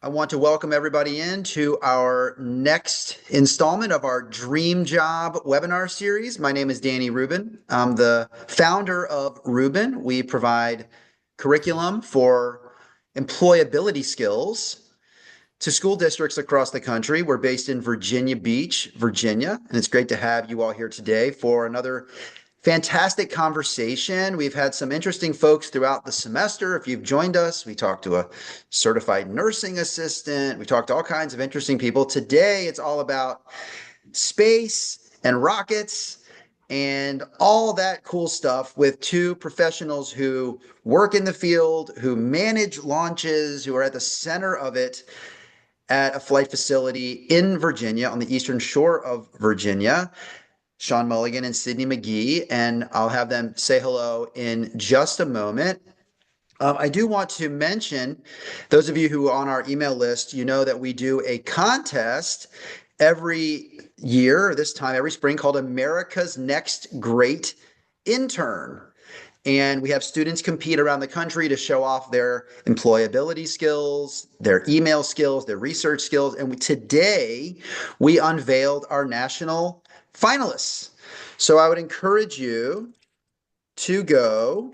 I want to welcome everybody into our next installment of our Dream Job webinar series. My name is Danny Rubin. I'm the founder of Rubin. We provide curriculum for employability skills to school districts across the country. We're based in Virginia Beach, Virginia, and it's great to have you all here today for another fantastic conversation. We've had some interesting folks throughout the semester. If you've joined us, we talked to a certified nursing assistant. We talked to all kinds of interesting people. Today, it's all about space and rockets and all that cool stuff with two professionals who work in the field, who manage launches, who are at the center of it at a flight facility in Virginia on the eastern shore of Virginia. Sean Mulligan and Sidnee McGee, and I'll have them say hello in just a moment. I do want to mention, those of you who are on our email list, you know that we do a contest every year, this time every spring, called America's Next Great Intern. And we have students compete around the country to show off their employability skills, their email skills, their research skills. And today we unveiled our national finalists. So I would encourage you to go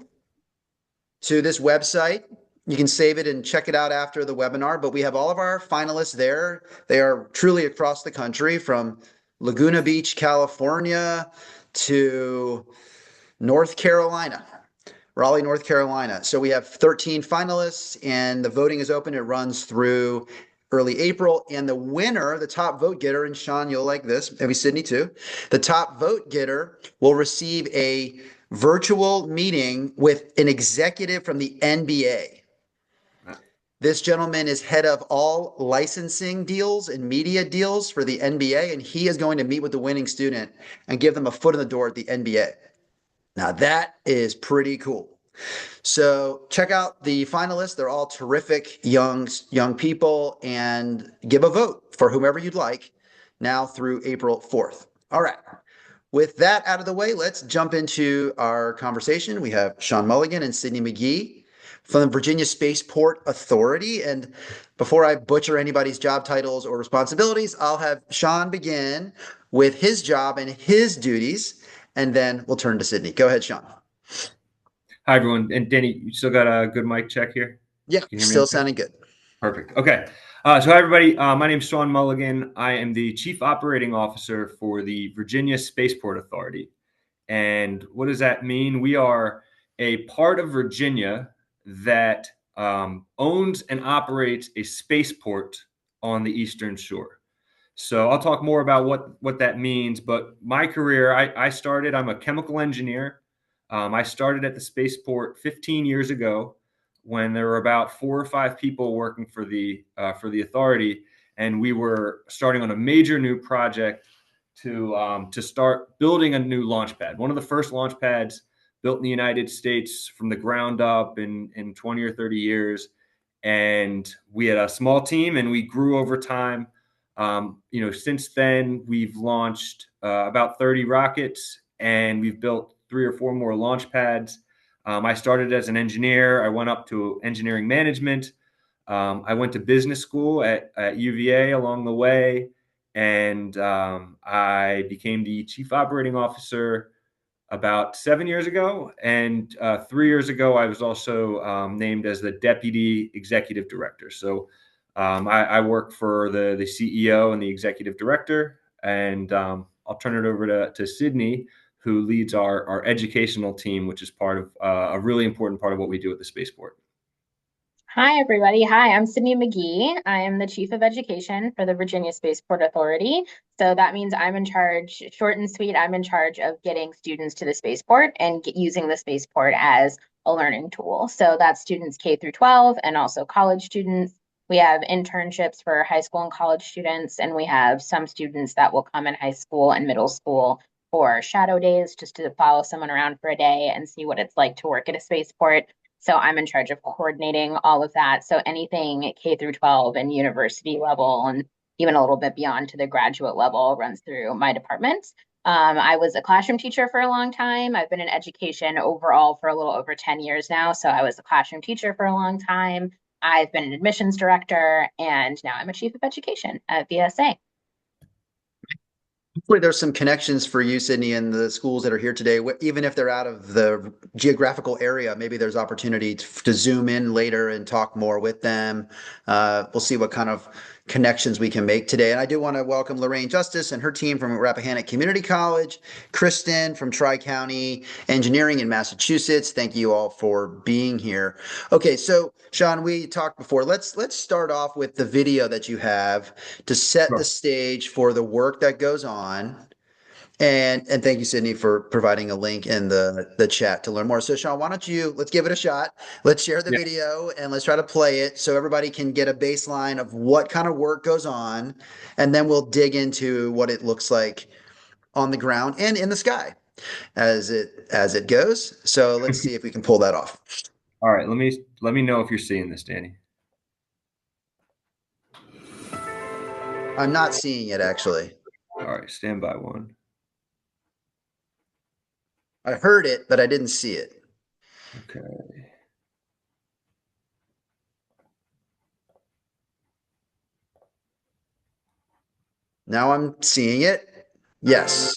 to this website. You can save it and check it out after the webinar, but we have all of our finalists there. They are truly across the country, from Laguna Beach, California to North Carolina, Raleigh, North Carolina. So we have 13 finalists and the voting is open. It runs through early April, and the winner, the top vote getter, and Sean, you'll like this, maybe Sidney too, the top vote getter will receive a virtual meeting with an executive from the NBA. This gentleman is head of all licensing deals and media deals for the NBA, and he is going to meet with the winning student and give them a foot in the door at the NBA. Now that is pretty cool. So check out the finalists. They're all terrific young people, and give a vote for whomever you'd like now through April 4th. All right. With that out of the way, let's jump into our conversation. We have Sean Mulligan and Sidnee McGee from the Virginia Spaceport Authority. And before I butcher anybody's job titles or responsibilities, I'll have Sean begin with his job and his duties, and then we'll turn to Sidney. Go ahead, Sean. Hi, everyone. And Danny, you still got a good mic check here? Yeah, Can you hear me still okay? sounding good. Perfect. Okay. So hi, everybody. My name is Sean Mulligan. I am the Chief Operating Officer for the Virginia Spaceport Authority. And what does that mean? We are a part of Virginia that owns and operates a spaceport on the Eastern Shore. So I'll talk more about what that means. But my career, I'm a chemical engineer. I started at the spaceport 15 years ago when there were about 4 or 5 people working for the authority, and we were starting on a major new project to start building a new launch pad. One of the first launch pads built in the United States from the ground up in 20 or 30 years. And we had a small team, and we grew over time. Since then, we've launched about 30 rockets, and we've built 3 or 4 more launch pads. I started as an engineer. I went up to engineering management. I went to business school at UVA along the way, and I became the chief operating officer about 7 years ago. And 3 years ago, I was also named as the deputy executive director. So I work for the CEO and the executive director, and I'll turn it over to Sidney, who leads our educational team, which is part of a really important part of what we do at the spaceport. Hi, everybody. Hi, I'm Sidnee McGee. I am the Chief of Education for the Virginia Spaceport Authority. So that means I'm in charge, short and sweet, I'm in charge of getting students to the spaceport and using the spaceport as a learning tool. So that's students K through 12 and also college students. We have internships for high school and college students, and we have some students that will come in high school and middle school for shadow days, just to follow someone around for a day and see what it's like to work at a spaceport. So I'm in charge of coordinating all of that. So anything K through 12 and university level, and even a little bit beyond to the graduate level, runs through my department. I was a classroom teacher for a long time. I've been in education overall for a little over 10 years now. So I was a classroom teacher for a long time. I've been an admissions director, and now I'm a chief of education at VSA. Hopefully there's some connections for you, Sidney, and the schools that are here today. Even if they're out of the geographical area, maybe there's opportunity to zoom in later and talk more with them. We'll see what kind of connections we can make today. And I do want to welcome Lorraine Justice and her team from Rappahannock Community College, Kristen from Tri-County Engineering in Massachusetts. Thank you all for being here. Okay, so Sean, we talked before. Let's start off with the video that you have to set the Sure. stage for the work that goes on. And thank you, Sidney, for providing a link in the chat to learn more. So Sean, why don't you let's give it a shot. Let's share the Yeah. video and let's try to play it so everybody can get a baseline of what kind of work goes on, and then we'll dig into what it looks like on the ground and in the sky as it goes. So let's see if we can pull that off. All right. Let me know if you're seeing this, Danny. I'm not seeing it actually. All right. Stand by one. I heard it, but I didn't see it. Okay. Now I'm seeing it. Yes.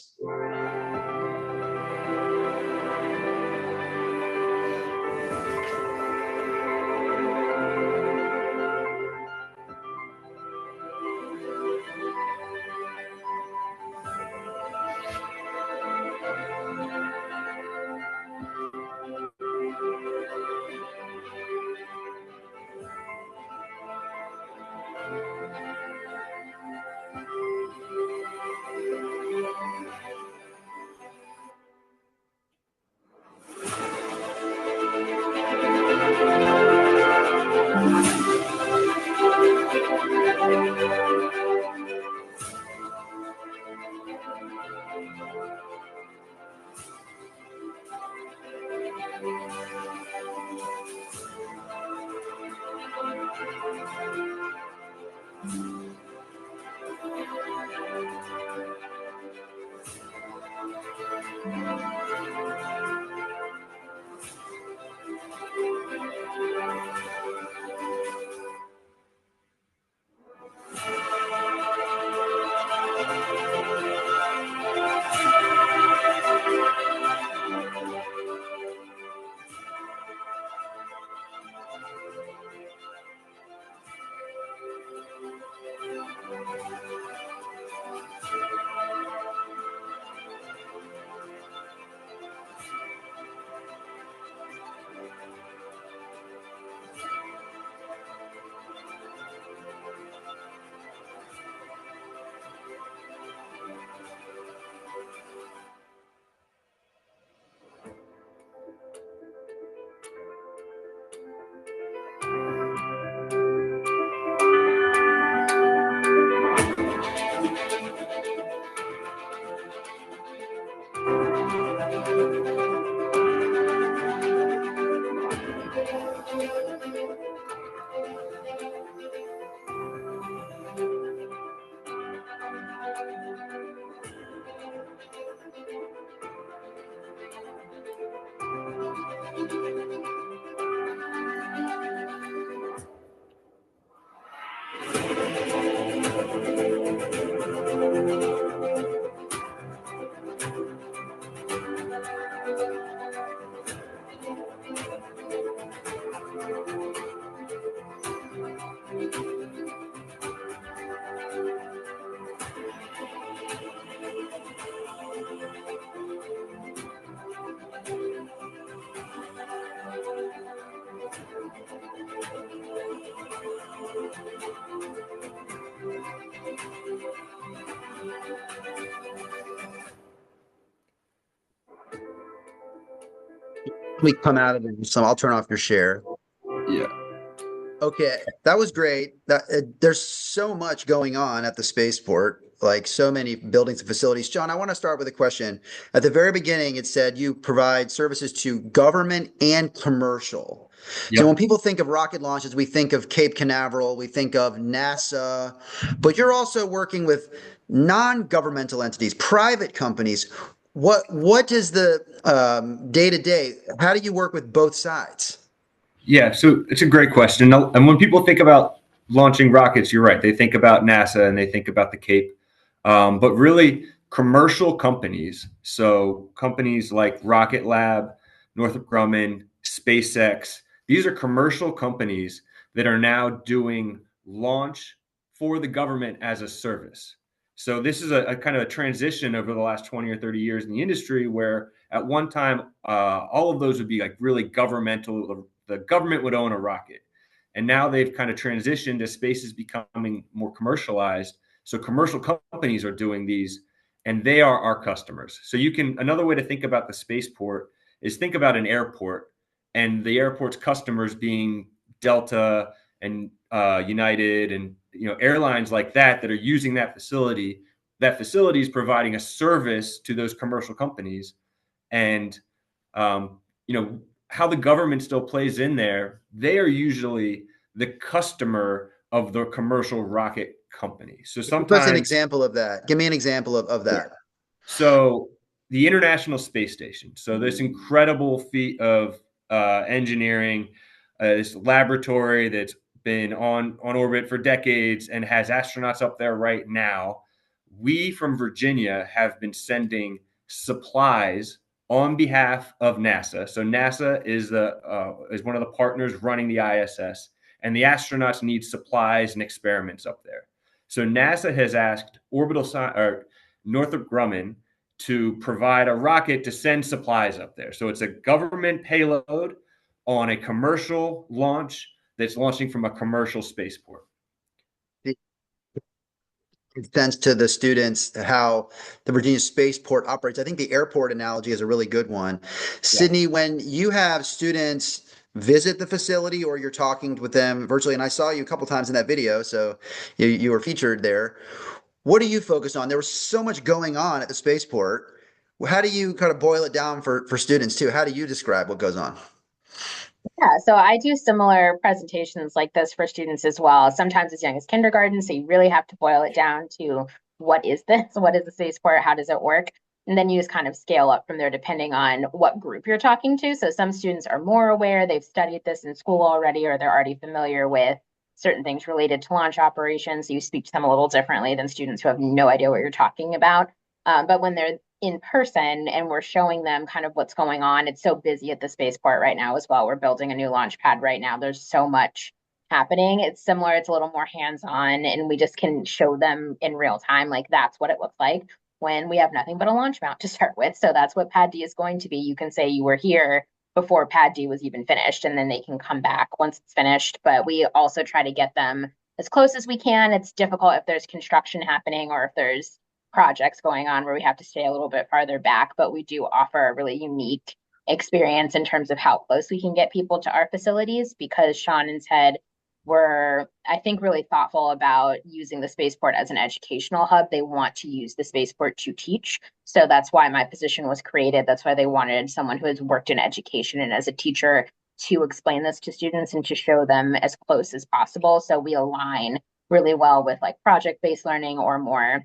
We come out of it. So I'll turn off your share. Yeah. Okay, that was great. There's so much going on at the spaceport, like so many buildings and facilities. John, I want to start with a question. At the very beginning, it said you provide services to government and commercial. So when Yep. people think of rocket launches, we think of Cape Canaveral, we think of NASA, but you're also working with non-governmental entities, private companies. What is the day to day? How do you work with both sides? Yeah, so it's a great question. And when people think about launching rockets, you're right. They think about NASA and they think about the Cape. But really, commercial companies, so companies like Rocket Lab, Northrop Grumman, SpaceX, these are commercial companies that are now doing launch for the government as a service. So this is a kind of a transition over the last 20 or 30 years in the industry where at one time, all of those would be like really governmental. The government would own a rocket. And now they've kind of transitioned as space is becoming more commercialized. So commercial companies are doing these and they are our customers. So you can, another way to think about the spaceport is think about an airport and the airport's customers being Delta and United and airlines like that are using that facility. That facility is providing a service to those commercial companies, and um, how the government still plays in there. They are usually the customer of the commercial rocket company. So Give us an sometimes, example of that. Give me an example of yeah. that. So the International Space Station. So this incredible feat of engineering, this laboratory that's been on orbit for decades and has astronauts up there right now. We from Virginia have been sending supplies on behalf of NASA. So NASA is one of the partners running the ISS, and the astronauts need supplies and experiments up there. So NASA has asked Northrop Grumman to provide a rocket to send supplies up there. So it's a government payload on a commercial launch that's launching from a commercial spaceport. Sense to the students how the Virginia Spaceport operates. I think the airport analogy is a really good one. Yeah. Sidney, when you have students visit the facility or you're talking with them virtually, and I saw you a couple times in that video, so you were featured there. What do you focus on? There was so much going on at the spaceport. How do you kind of boil it down for students too? How do you describe what goes on? Yeah, so I do similar presentations like this for students as well, sometimes as young as kindergarten. So you really have to boil it down to what is this? What is the spaceport? How does it work? And then you just kind of scale up from there depending on what group you're talking to. So some students are more aware, they've studied this in school already, or they're already familiar with certain things related to launch operations. So you speak to them a little differently than students who have no idea what you're talking about. But when they're in person and we're showing them kind of what's going on. It's so busy at the spaceport right now as well. We're building a new launch pad right now. There's so much happening. It's similar, it's a little more hands-on, and we just can show them in real time, like that's what it looks like when we have nothing but a launch mount to start with. So that's what Pad D is going to be. You can say you were here before Pad D was even finished, and then they can come back once it's finished. But we also try to get them as close as we can. It's difficult if there's construction happening or if there's projects going on where we have to stay a little bit farther back, but we do offer a really unique experience in terms of how close we can get people to our facilities because Sean and Ted were, I think, really thoughtful about using the spaceport as an educational hub. They want to use the spaceport to teach. So that's why my position was created. That's why they wanted someone who has worked in education and as a teacher to explain this to students and to show them as close as possible. So we align really well with like project-based learning or more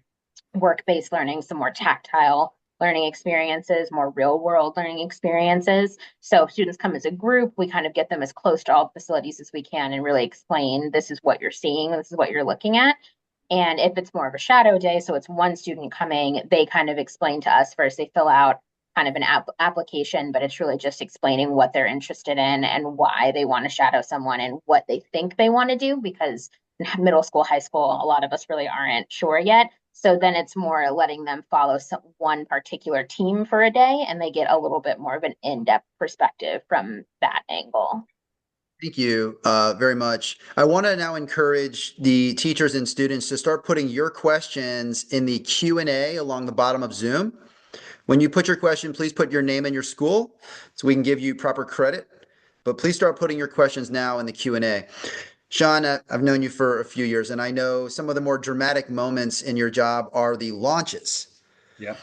work-based learning, some more tactile learning experiences, more real-world learning experiences. So if students come as a group, we kind of get them as close to all facilities as we can and really explain this is what you're seeing, this is what you're looking at. And if it's more of a shadow day, so it's one student coming, they kind of explain to us first, they fill out kind of an application, but it's really just explaining what they're interested in and why they want to shadow someone and what they think they want to do because middle school, high school, a lot of us really aren't sure yet. So then it's more letting them follow one particular team for a day and they get a little bit more of an in-depth perspective from that angle. Thank you very much. I want to now encourage the teachers and students to start putting your questions in the Q&A along the bottom of Zoom. When you put your question, please put your name and your school so we can give you proper credit. But please start putting your questions now in the Q&A. Sean, I've known you for a few years, and I know some of the more dramatic moments in your job are the launches. Yeah.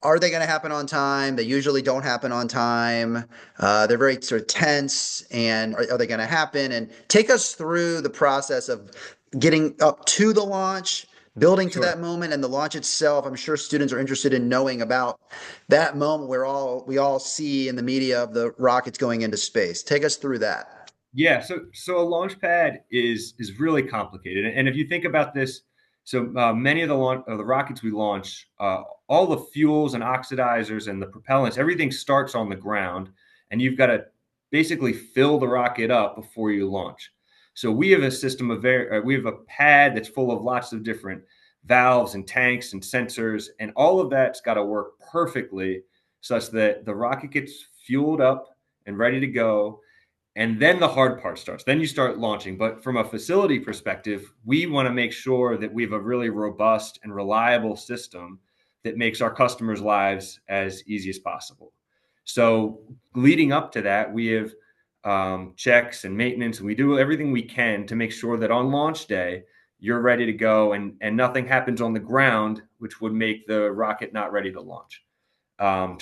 Are they going to happen on time? They usually don't happen on time. They're very sort of tense, and are they going to happen? And take us through the process of getting up to the launch, building to that moment, and the launch itself. I'm sure students are interested in knowing about that moment where we all see in the media of the rockets going into space. Take us through that. Yeah, so a launch pad is really complicated, and if you think about this, so many of the rockets we launch, all the fuels and oxidizers and the propellants, everything starts on the ground, and you've got to basically fill the rocket up before you launch. So we have a system of we have a pad that's full of lots of different valves and tanks and sensors, and all of that's got to work perfectly such that the rocket gets fueled up and ready to go, and then the hard part starts. Then you start launching. But from a facility perspective, we want to make sure that we have a really robust and reliable system that makes our customers' lives as easy as possible. So leading up to that, we have checks and maintenance, and we do everything we can to make sure that on launch day, you're ready to go, and nothing happens on the ground, which would make the rocket not ready to launch.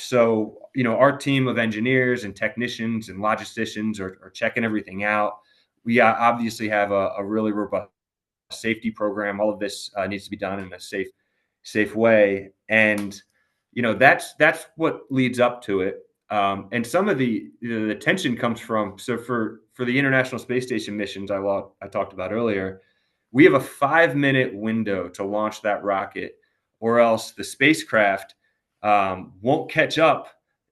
So, our team of engineers and technicians and logisticians are checking everything out. We obviously have a really robust safety program. All of this needs to be done in a safe way. And, that's what leads up to it. And some of the tension comes from, so for the International Space Station missions I talked about earlier, we have a 5-minute window to launch that rocket, or else the spacecraft won't catch up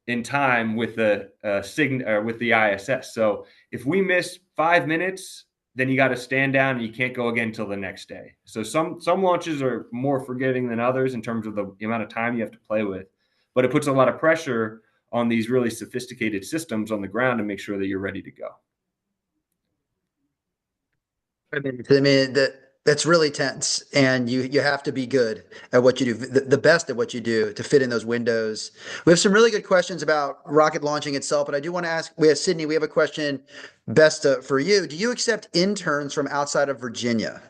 in time with the with the ISS. So if we miss 5 minutes, then you got to stand down and you can't go again until the next day. So some launches are more forgiving than others in terms of the amount of time you have to play with, but it puts a lot of pressure on these really sophisticated systems on the ground to make sure that you're ready to go. I mean that's really tense, and you have to be good at what you do, the best at what you do to fit in those windows. We have some really good questions about rocket launching itself, but I do want to ask. We have Sidney. We have a question best for you. Do you accept interns from outside of Virginia?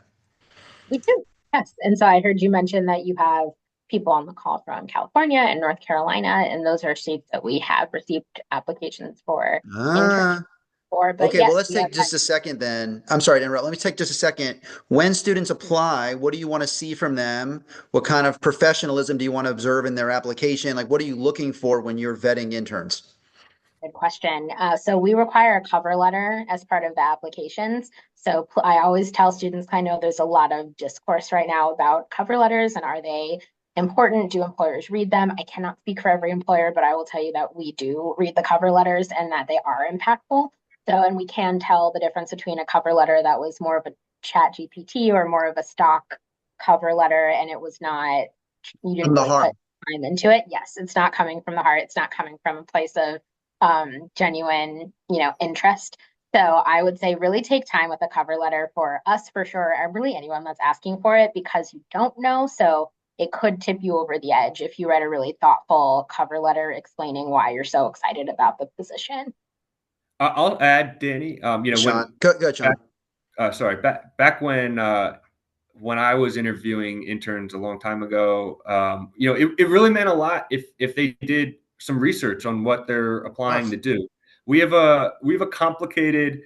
We do, yes. And so I heard you mention that you have people on the call from California and North Carolina, and those are states that we have received applications for internships Ah, for. But okay. Well, yes, let's we have take just a second then. I'm sorry to interrupt. Let me take just a second. When students apply, what do you want to see from them? What kind of professionalism do you want to observe in their application? Like, what are you looking for when you're vetting interns? good question. So we require a cover letter as part of the applications. So I always tell students, I know there's a lot of discourse right now about cover letters and are they important? Do employers read them? I cannot speak for every employer, but I will tell you that we do read the cover letters and that they are impactful. So, and we can tell the difference between a cover letter that was more of a chat GPT or more of a stock cover letter, and it was not, you From didn't the really heart. put time into it. Yes, it's not coming from the heart. It's not coming from a place of genuine, interest. So I would say really take time with a cover letter for us for sure, and really anyone that's asking for it, because you don't know. So it could tip you over the edge if you write a really thoughtful cover letter explaining why you're so excited about the position. I'll add, Danny. Sean, go, Back, Sean. sorry, back when I was interviewing interns a long time ago, it really meant a lot if they did some research on what they're applying Oh, to do. We have a complicated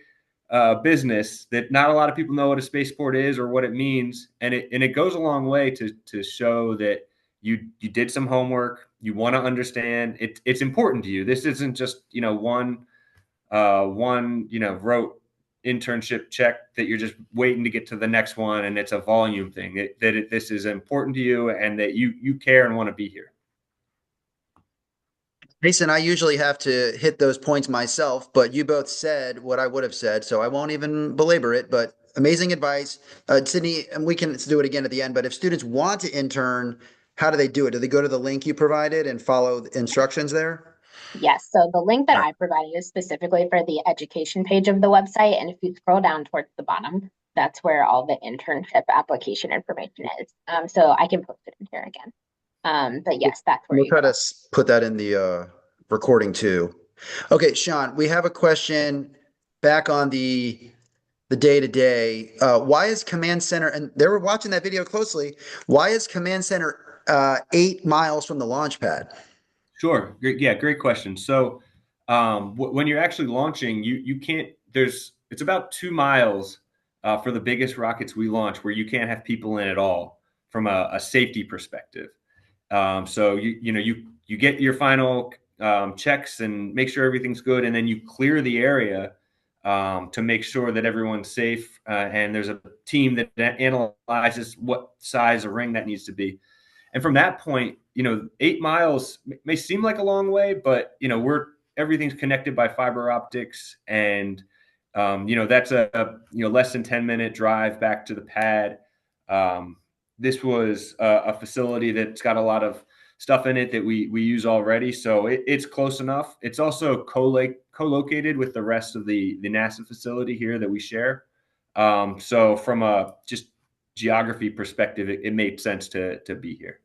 business that not a lot of people know what a spaceport is or what it means, and it goes a long way to show that you did some homework, you want to understand it's important to you. This isn't just one wrote internship check that you're just waiting to get to the next one, and it's a volume thing. This is important to you, and that you care and want to be here. Mason, I usually have to hit those points myself, but you both said what I would have said, so I won't even belabor it. But amazing advice. Sidney, and we can do it again at the end, but if students want to intern, how do they do it? Do they go to the link you provided and follow the instructions there? Yes, so the link that All right. I provided is specifically for the education page of the website. And if you scroll down towards the bottom, that's where all the internship application information is. So I can post it in here again. But yes, that's where We'll you try to go. put that in the recording too. Okay, Sean, we have a question back on the day to day. Why is Command Center, and they were watching that video closely, why is Command Center 8 miles from the launch pad? Sure. Yeah, great question. So when you're actually launching, you can't. It's about 2 miles for the biggest rockets we launch where you can't have people in at all from a safety perspective. So you get your final checks and make sure everything's good, and then you clear the area to make sure that everyone's safe. And there's a team that analyzes what size a ring that needs to be. And from that point, 8 miles may seem like a long way, but everything's connected by fiber optics, and that's a less than 10-minute drive back to the pad. This was a facility that's got a lot of stuff in it that we use already, so it's close enough. It's also co-located with the rest of the NASA facility here that we share. So from a just geography perspective, it made sense to be here.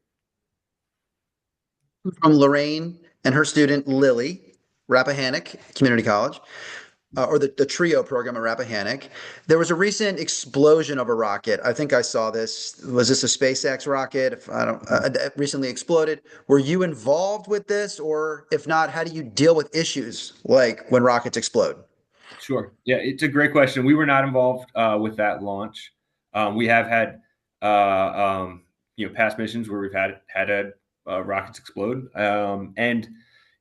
From Lorraine and her student Lily, Rappahannock Community College, or the TRIO program at Rappahannock. There was a recent explosion of a rocket. I think I saw this. Was this a SpaceX rocket? If I don't, recently exploded. Were you involved with this, or if not, how do you deal with issues like when rockets explode? Sure. Yeah, it's a great question. We were not involved with that launch. We have had past missions where we've had rockets explode, and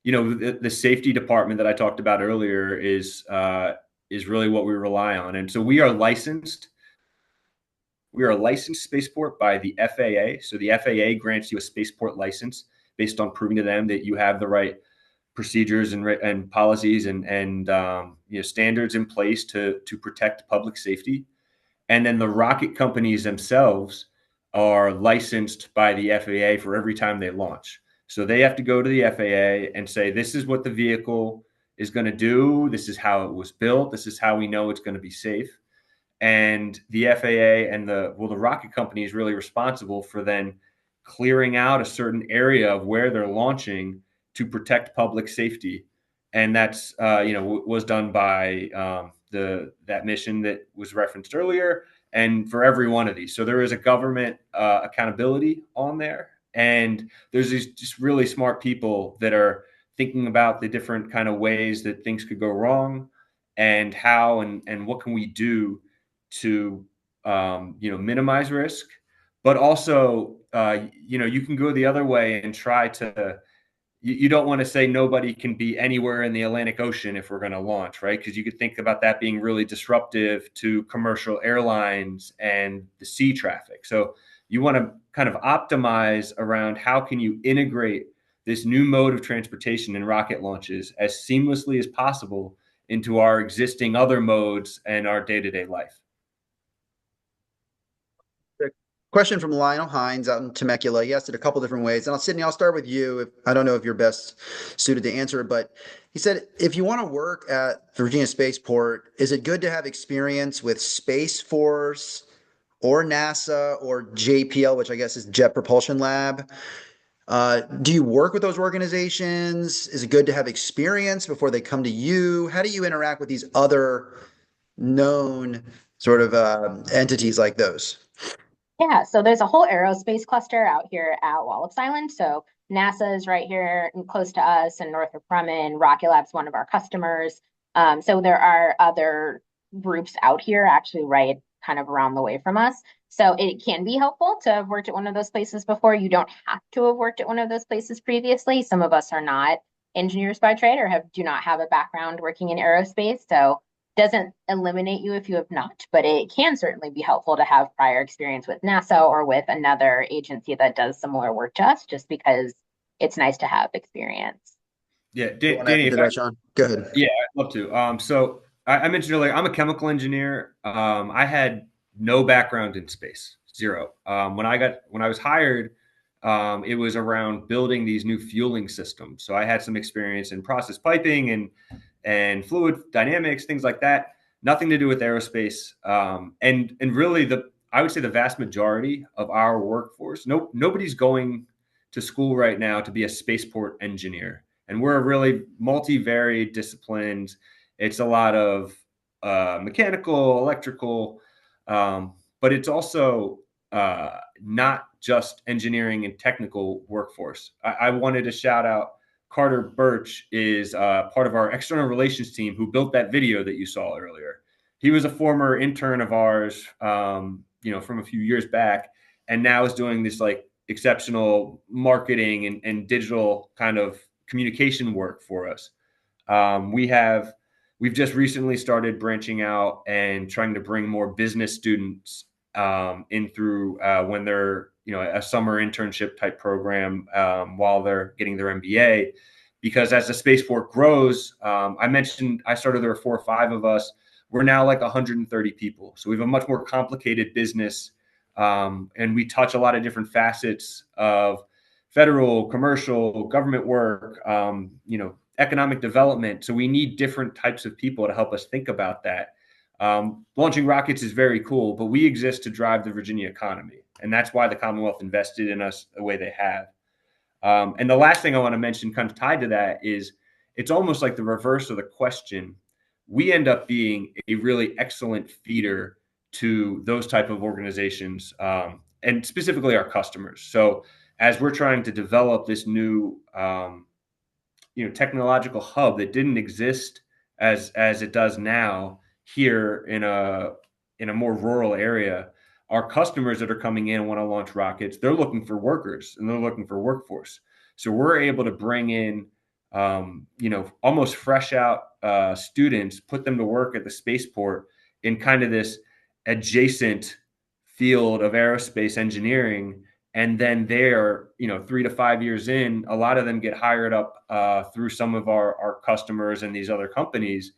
the safety department that I talked about earlier is really what we rely on. And so we are licensed. We are a licensed spaceport by the FAA. So the FAA grants you a spaceport license based on proving to them that you have the right procedures and policies and standards in place to protect public safety. And then the rocket companies themselves are licensed by the FAA for every time they launch. So they have to go to the FAA and say, this is what the vehicle is going to do. This is how it was built. This is how we know it's going to be safe. And the FAA and the rocket company is really responsible for then clearing out a certain area of where they're launching to protect public safety. And that's, was done by that mission that was referenced earlier, and for every one of these. So there is a government accountability on there. And there's these just really smart people that are thinking about the different kind of ways that things could go wrong, and how and what can we do to minimize risk. But also, you can go the other way and try to. You don't want to say nobody can be anywhere in the Atlantic Ocean if we're going to launch, right? Because you could think about that being really disruptive to commercial airlines and the sea traffic. So you want to kind of optimize around how can you integrate this new mode of transportation in rocket launches as seamlessly as possible into our existing other modes and our day-to-day life. Question from Lionel Hines out in Temecula. He asked it a couple different ways. And Sidney, I'll start with you. I don't know if you're best suited to answer it, but he said, if you want to work at Virginia Spaceport, is it good to have experience with Space Force or NASA or JPL, which I guess is Jet Propulsion Lab? Do you work with those organizations? Is it good to have experience before they come to you? How do you interact with these other known sort of entities like those? Yeah, so there's a whole aerospace cluster out here at Wallops Island. So NASA is right here and close to us, and Northrop Grumman, Rocket Lab's one of our customers. So there are other groups out here actually right kind of around the way from us. So it can be helpful to have worked at one of those places before. You don't have to have worked at one of those places previously. Some of us are not engineers by trade or do not have a background working in aerospace. So doesn't eliminate you if you have not, but it can certainly be helpful to have prior experience with NASA or with another agency that does similar work to us, just because it's nice to have experience. Yeah, Danny, Sean, go ahead. Yeah, I'd love to. So I mentioned earlier, I'm a chemical engineer. I had no background in space, zero. When I was hired, it was around building these new fueling systems. So I had some experience in process piping and fluid dynamics, things like that. Nothing to do with aerospace. And really, I would say the vast majority of our workforce, nobody's going to school right now to be a spaceport engineer. And we're a really multivariate disciplines. It's a lot of mechanical, electrical, but it's also not just engineering and technical workforce. I wanted to shout out Carter Birch, is part of our external relations team who built that video that you saw earlier. He was a former intern of ours, from a few years back, and now is doing this like exceptional marketing and digital kind of communication work for us. We have we've just recently started branching out and trying to bring more business students in through when they're, a summer internship type program while they're getting their MBA. Because as the spaceport grows, I mentioned I started, there were 4 or 5 of us. We're now like 130 people. So we have a much more complicated business, and we touch a lot of different facets of federal, commercial, government work, economic development. So we need different types of people to help us think about that. Launching rockets is very cool, but we exist to drive the Virginia economy. And that's why the Commonwealth invested in us the way they have. And the last thing I want to mention, kind of tied to that, is it's almost like the reverse of the question. We end up being a really excellent feeder to those type of organizations, and specifically our customers. So as we're trying to develop this new, technological hub that didn't exist as it does now here in a more rural area, our customers that are coming in and want to launch rockets, they're looking for workers and they're looking for workforce. So we're able to bring in, almost fresh out students, put them to work at the spaceport in kind of this adjacent field of aerospace engineering. And then they're, 3 to 5 years in, a lot of them get hired up through some of our customers and these other companies.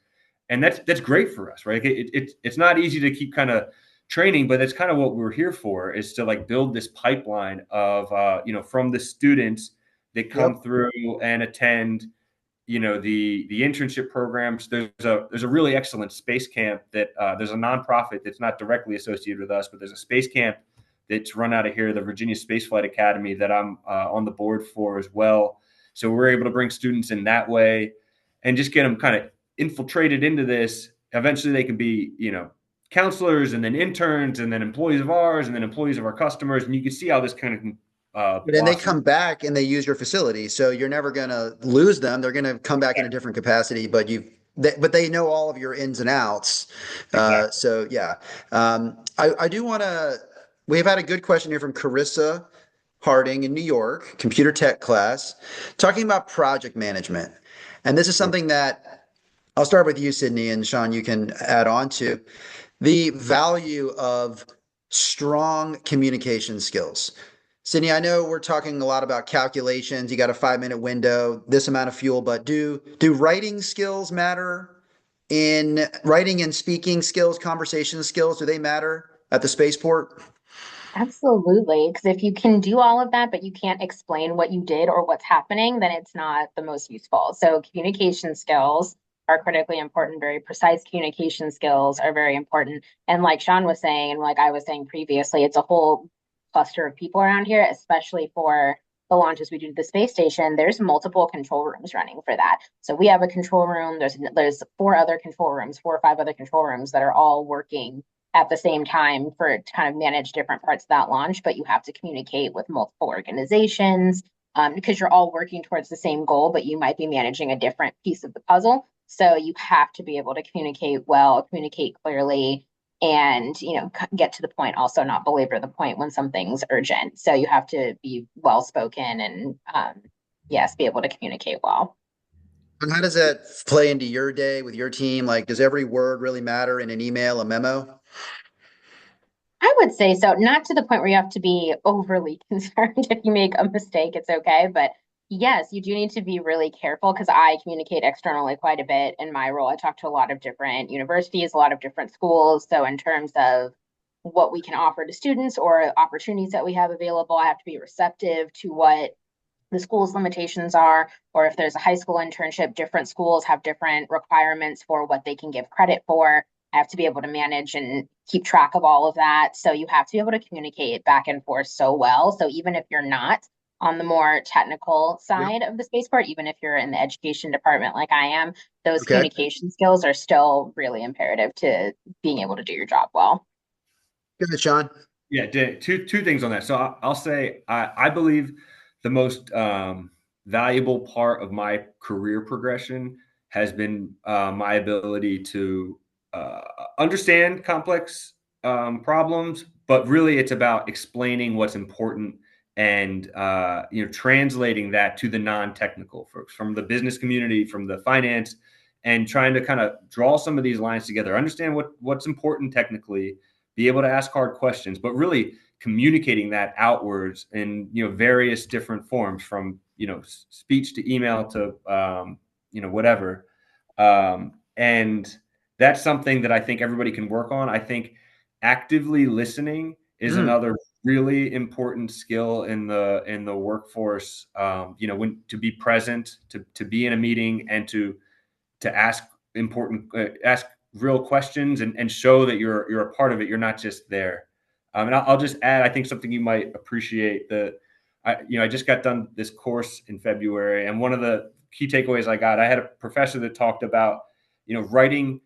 And that's great for us, right? It's not easy to keep kind of training, but that's kind of what we're here for, is to like build this pipeline of, from the students that come through and attend, the internship programs. There's a really excellent space camp that there's a nonprofit that's not directly associated with us, but there's a space camp that's run out of here, the Virginia Spaceflight Academy, that I'm on the board for as well. So we're able to bring students in that way and just get them kind of infiltrated into this. Eventually they can be, counselors, and then interns, and then employees of ours, and then employees of our customers. And you can see how this kind of but then they come back and they use your facility. So you're never going to lose them. They're going to come back in a different capacity, but but they know all of your ins and outs. Exactly. So yeah, I do want to, we've had a good question here from Carissa Harding in New York, computer tech class, talking about project management. And this is something that I'll start with you, Sidnee, and Sean, you can add on to the value of strong communication skills. Sidney, I know we're talking a lot about calculations. You got a 5-minute window, this amount of fuel, but do writing skills matter? In writing and speaking skills, conversation skills, do they matter at the spaceport? Absolutely. Because if you can do all of that, but you can't explain what you did or what's happening, then it's not the most useful. So communication skills are critically important. Very precise communication skills are very important. And like Sean was saying, and like I was saying previously, it's a whole cluster of people around here, especially for the launches we do to the space station. There's multiple control rooms running for that. So we have a control room. There's 4 other control rooms, 4 or 5 other control rooms that are all working at the same time to kind of manage different parts of that launch. But you have to communicate with multiple organizations because you're all working towards the same goal, but you might be managing a different piece of the puzzle. So you have to be able to communicate well, communicate clearly, and get to the point, also not belabor the point when something's urgent. So you have to be well spoken and yes, be able to communicate well. And how does that play into your day with your team? Like, does every word really matter in an email, a memo? I would say so, not to the point where you have to be overly concerned. If you make a mistake, it's okay. But yes, you do need to be really careful, because I communicate externally quite a bit in my role. I talk to a lot of different universities, a lot of different schools. So in terms of what we can offer to students or opportunities that we have available, I have to be receptive to what the school's limitations are, or if there's a high school internship, different schools have different requirements for what they can give credit for. I have to be able to manage and keep track of all of that. So you have to be able to communicate back and forth so well. So even if you're not on the more technical side of the spaceport, even if you're in the education department like I am, those Okay. communication skills are still really imperative to being able to do your job well. Good, Sean. Yeah, two things on that. So I'll say I believe the most valuable part of my career progression has been my ability to understand complex problems, but really it's about explaining what's important and translating that to the non-technical folks from the business community, from the finance and trying to kind of draw some of these lines together, understand what's important technically, be able to ask hard questions, but really communicating that outwards in various different forms, from speech to email to whatever. And that's something that I think everybody can work on. I think actively listening is another really important skill in the workforce. When to be present, to be in a meeting, and to ask ask real questions, and show that you're a part of it. You're not just there. And I'll just add, I think something you might appreciate, that I just got done this course in February, and one of the key takeaways I had a professor that talked about, writing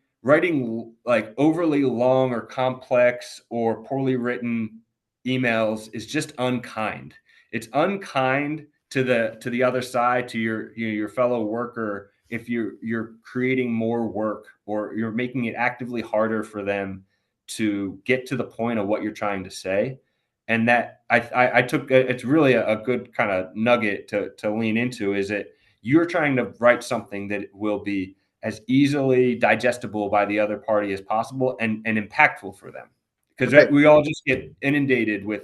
like overly long or complex or poorly written emails is just unkind. It's unkind to the other side, to your fellow worker, if you're creating more work, or you're making it actively harder for them to get to the point of what you're trying to say. And that I took, it's really a good kind of nugget to lean into, is that you're trying to write something that will be as easily digestible by the other party as possible, and impactful for them. Because we all just get inundated with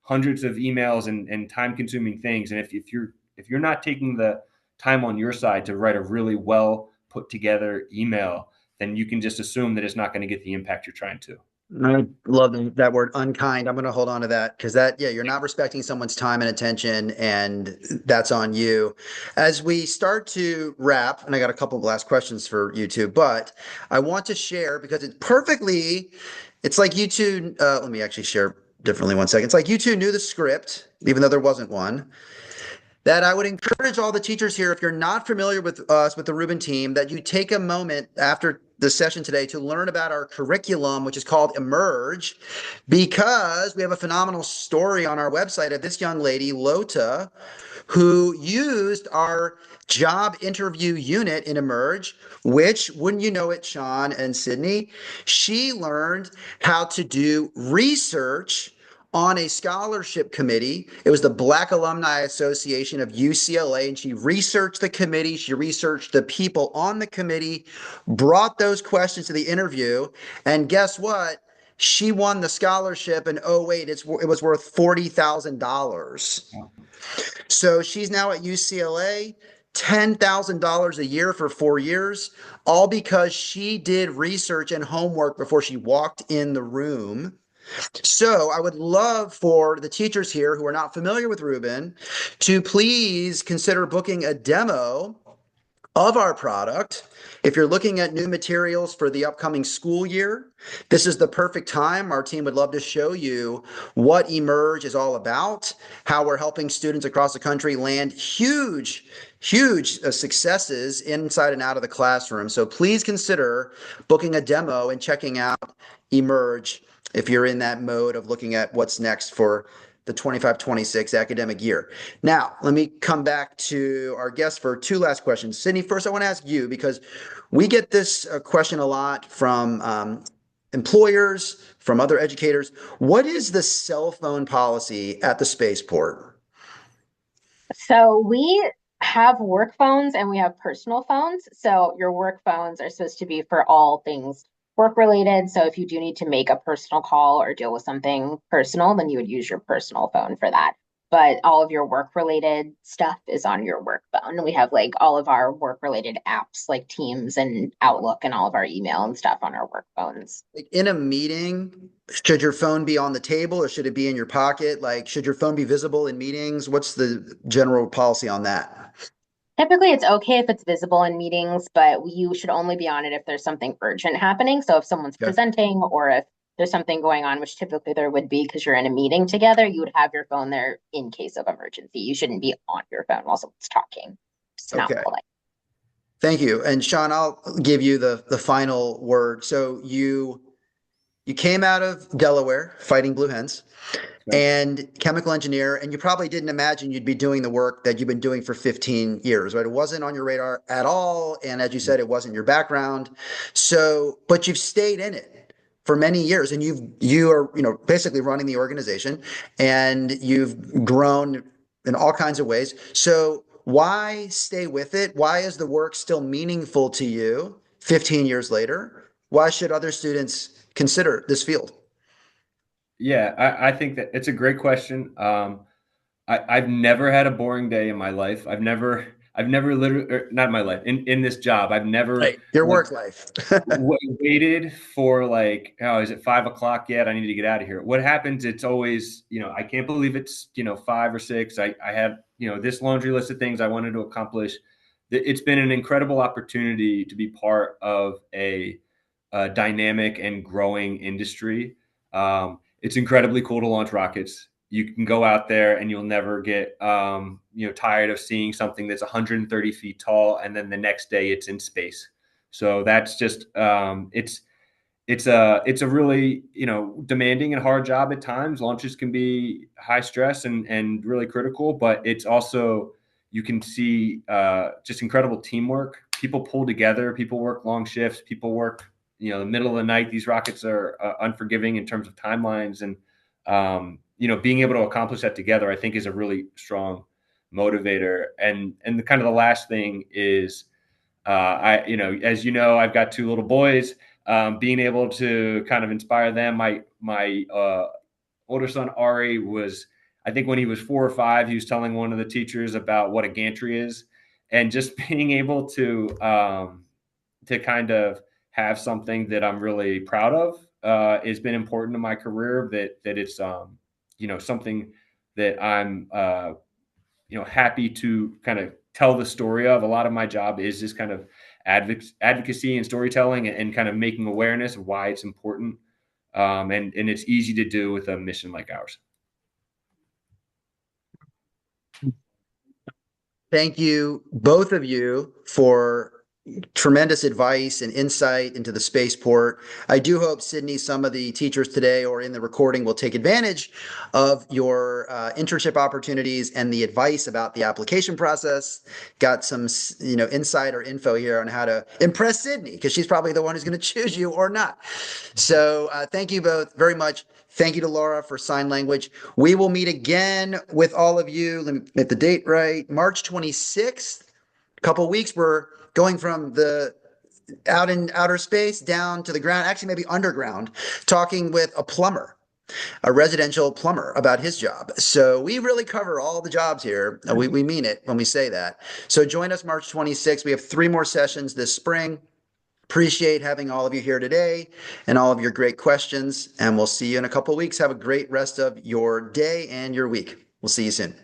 hundreds of emails and time-consuming things. And if you're not taking the time on your side to write a really well put together email, then you can just assume that it's not going to get the impact you're trying to. I love that word, unkind. I'm going to hold on to that, because you're not respecting someone's time and attention, and that's on you. As we start to wrap, and I got a couple of last questions for you two, but I want to share, because it's like you two, let me actually share differently 1 second. It's like you two knew the script, even though there wasn't one. That I would encourage all the teachers here, if you're not familiar with us, with the Rubin team, that you take a moment after the session today to learn about our curriculum, which is called Emerge, because we have a phenomenal story on our website of this young lady, Lota, who used our job interview unit in Emerge, which, wouldn't you know it, Sean and Sidney, she learned how to do research on a scholarship committee. It was the Black Alumni Association of UCLA, and she researched the committee. She researched the people on the committee, brought those questions to the interview, and guess what? She won the scholarship in 2008. It was worth $40,000. So she's now at UCLA, $10,000 a year for 4 years, all because she did research and homework before she walked in the room. So I would love for the teachers here who are not familiar with Rubin to please consider booking a demo of our product. If you're looking at new materials for the upcoming school year, this is the perfect time. Our team would love to show you what Emerge is all about, how we're helping students across the country land huge successes inside and out of the classroom. So please consider booking a demo and checking out Emerge if you're in that mode of looking at what's next for the 25-26 academic year. Now, let me come back to our guest for two last questions. Sidney, first I want to ask you, because we get this question a lot from employers, from other educators. What is the cell phone policy at the spaceport? So we have work phones and we have personal phones. So your work phones are supposed to be for all things work related. So if you do need to make a personal call or deal with something personal, then you would use your personal phone for that. But all of your work related stuff is on your work phone. We have like all of our work related apps like Teams and Outlook and all of our email and stuff on our work phones. Like in a meeting, should your phone be on the table or should it be in your pocket? Like, should your phone be visible in meetings? What's the general policy on that? Typically, it's okay if it's visible in meetings, but you should only be on it if there's something urgent happening. So if someone's presenting or if there's something going on, which typically there would be because you're in a meeting together, you would have your phone there in case of emergency. You shouldn't be on your phone while someone's talking. It's not polite. Thank you. And Sean, I'll give you the final word. So you came out of Delaware fighting blue hens. And chemical engineer, and you probably didn't imagine you'd be doing the work that you've been doing for 15 years, right? It wasn't on your radar at all. And as you said, it wasn't your background. So, but you've stayed in it for many years, and you are, basically running the organization, and you've grown in all kinds of ways. So why stay with it? Why is the work still meaningful to you? 15 years later. Why should other students consider this field? Yeah, I think that it's a great question. I've never had a boring day in my life. I've never literally, not in my life, in this job, I've never Right. Your like work life. waited for like, oh, is it 5 o'clock yet? I need to get out of here. What happens? It's always, I can't believe it's, 5 or 6. I have, this laundry list of things I wanted to accomplish. It's been an incredible opportunity to be part of a dynamic and growing industry. It's incredibly cool to launch rockets. You can go out there and you'll never get tired of seeing something that's 130 feet tall, and then the next day it's in space. So that's just it's a really demanding and hard job at times. Launches can be high stress and really critical, but it's also, you can see just incredible teamwork. People pull together. People work long shifts. People work the middle of the night. These rockets are unforgiving in terms of timelines, and being able to accomplish that together, I think, is a really strong motivator. And the kind of the last thing is, as I've got 2 little boys. Being able to kind of inspire them. My older son Ari was, I think, when he was 4 or 5, he was telling one of the teachers about what a gantry is, and just being able to kind of have something that I'm really proud of has been important to my career. That it's something that I'm happy to kind of tell the story of. A lot of my job is this kind of advocacy and storytelling, and kind of making awareness of why it's important. And it's easy to do with a mission like ours. Thank you, both of you, for tremendous advice and insight into the spaceport. I do hope, Sidney, some of the teachers today or in the recording will take advantage of your internship opportunities and the advice about the application process. Got some, insider info here on how to impress Sidney, because she's probably the one who's going to choose you or not. So thank you both very much. Thank you to Laura for sign language. We will meet again with all of you. Let me get the date right. March 26th. Couple weeks. We're going from the out in outer space down to the ground, actually maybe underground, talking with a plumber, a residential plumber, about his job. So we really cover all the jobs here. We mean it when we say that. So join us March 26th. We have 3 more sessions this spring. Appreciate having all of you here today and all of your great questions. And we'll see you in a couple of weeks. Have a great rest of your day and your week. We'll see you soon.